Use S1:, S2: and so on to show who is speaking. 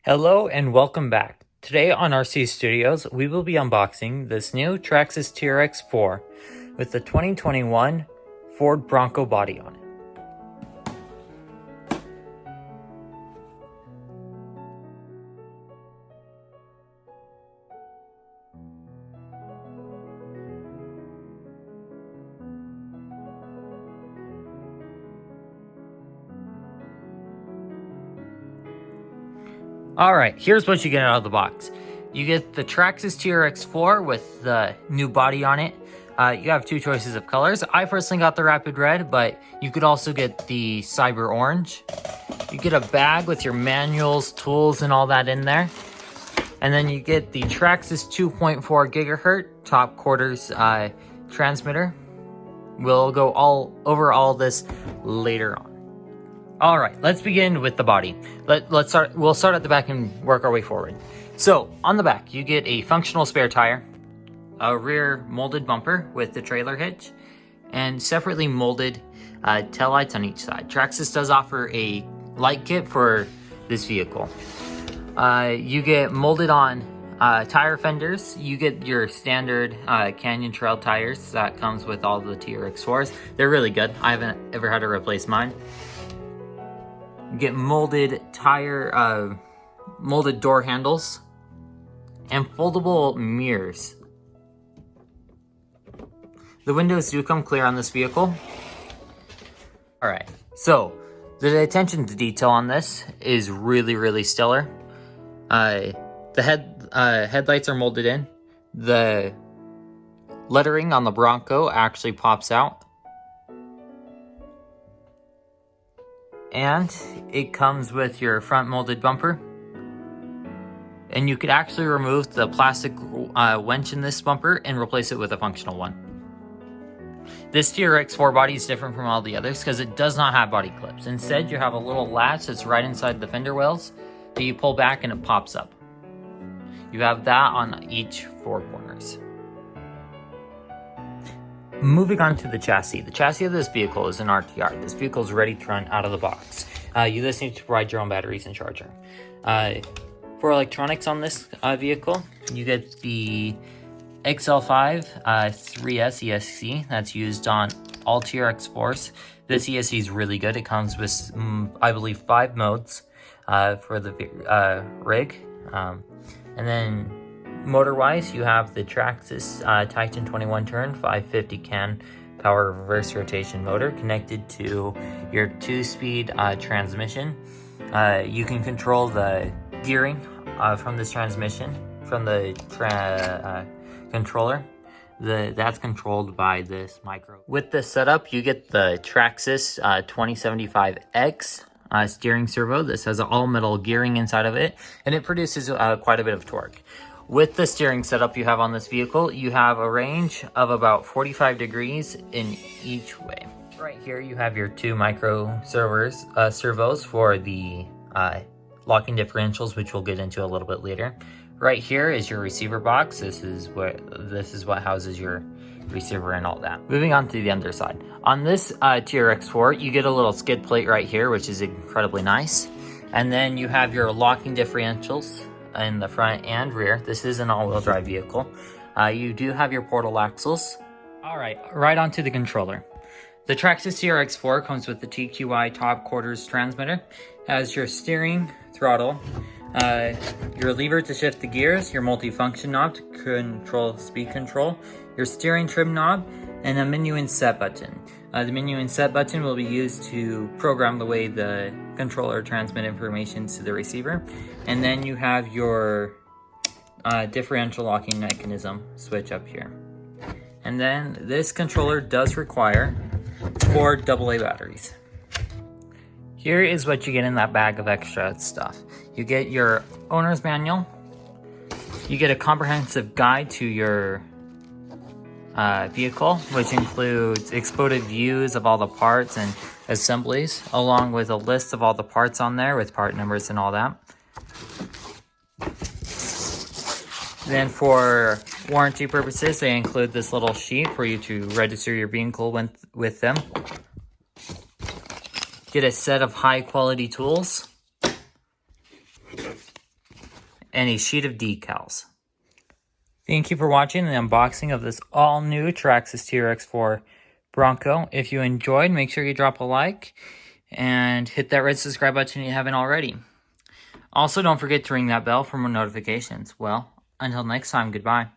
S1: Hello and welcome back. Today on RC Studios, we will be unboxing this new Traxxas TRX-4 with the 2021 Ford Bronco body on it. Alright, here's what you get out of the box. You get the Traxxas TRX-4 with the new body on it. You have two choices of colors. I personally got the Rapid Red, but you could also get the Cyber Orange. You get a bag with your manuals, tools, and all that in there. And then you get the Traxxas 2.4 gigahertz top quarters transmitter. We'll go over all this later on. All right, let's begin with the body. We'll start at the back and work our way forward. So on the back, you get a functional spare tire, a rear molded bumper with the trailer hitch, and separately molded taillights on each side. Traxxas does offer a light kit for this vehicle. You get molded on tire fenders. You get your standard Canyon Trail tires that comes with all the TRX-4s. They're really good. I haven't ever had to replace mine. You get molded molded door handles and foldable mirrors. The windows do come clear on this vehicle. All right, so the attention to detail on this is really stellar. The headlights are molded in. The lettering on the Bronco actually pops out. And it comes with your front molded bumper. And you could actually remove the plastic winch in this bumper and replace it with a functional one. This TRX-4 body is different from all the others because it does not have body clips. Instead, you have a little latch that's right inside the fender wells that you pull back and it pops up. You have that on each four corners. Moving on to the chassis. The chassis of this vehicle is an RTR. This vehicle is ready to run out of the box. You just need to provide your own batteries and charger. For electronics on this vehicle, you get the XL5 3S ESC that's used on all TRX-4s. This ESC is really good. It comes with, I believe, 5 modes for the rig. And then motor-wise, you have the Traxxas Titan 21 turn 550 can power reverse rotation motor connected to your 2-speed transmission. You can control the gearing from this transmission from the controller. That's controlled by this micro. With this setup, you get the Traxxas 2075X steering servo. This has all metal gearing inside of it, and it produces quite a bit of torque. With the steering setup you have on this vehicle, you have a range of about 45 degrees in each way. Right here you have your 2 micro servos for the locking differentials, which we'll get into a little bit later. Right here is your receiver box. This is what houses your receiver and all that. Moving on to the underside. On this TRX-4, you get a little skid plate right here, which is incredibly nice. And then you have your locking differentials in the front and rear. This is an all-wheel drive vehicle. You do have your portal axles. All right onto the controller. The Traxxas TRX-4 comes with the TQI top quarters transmitter. It has your steering, throttle, your lever to shift the gears, your multifunction knob to control speed control, your steering trim knob, and a menu and set button. The menu and set button will be used to program the way the controller transmit information to the receiver. And then you have your differential locking mechanism switch up here. And then this controller does require 4 AA batteries. Here is what you get in that bag of extra stuff. You get your owner's manual. You get a comprehensive guide to your vehicle, which includes exploded views of all the parts and assemblies, along with a list of all the parts on there with part numbers and all that. Then for warranty purposes, they include this little sheet for you to register your vehicle with them. Get a set of high quality tools. and a sheet of decals. Thank you for watching the unboxing of this all-new Traxxas TRX-4 Bronco. If you enjoyed, make sure you drop a like and hit that red subscribe button if you haven't already. Also, don't forget to ring that bell for more notifications. Well, until next time, goodbye.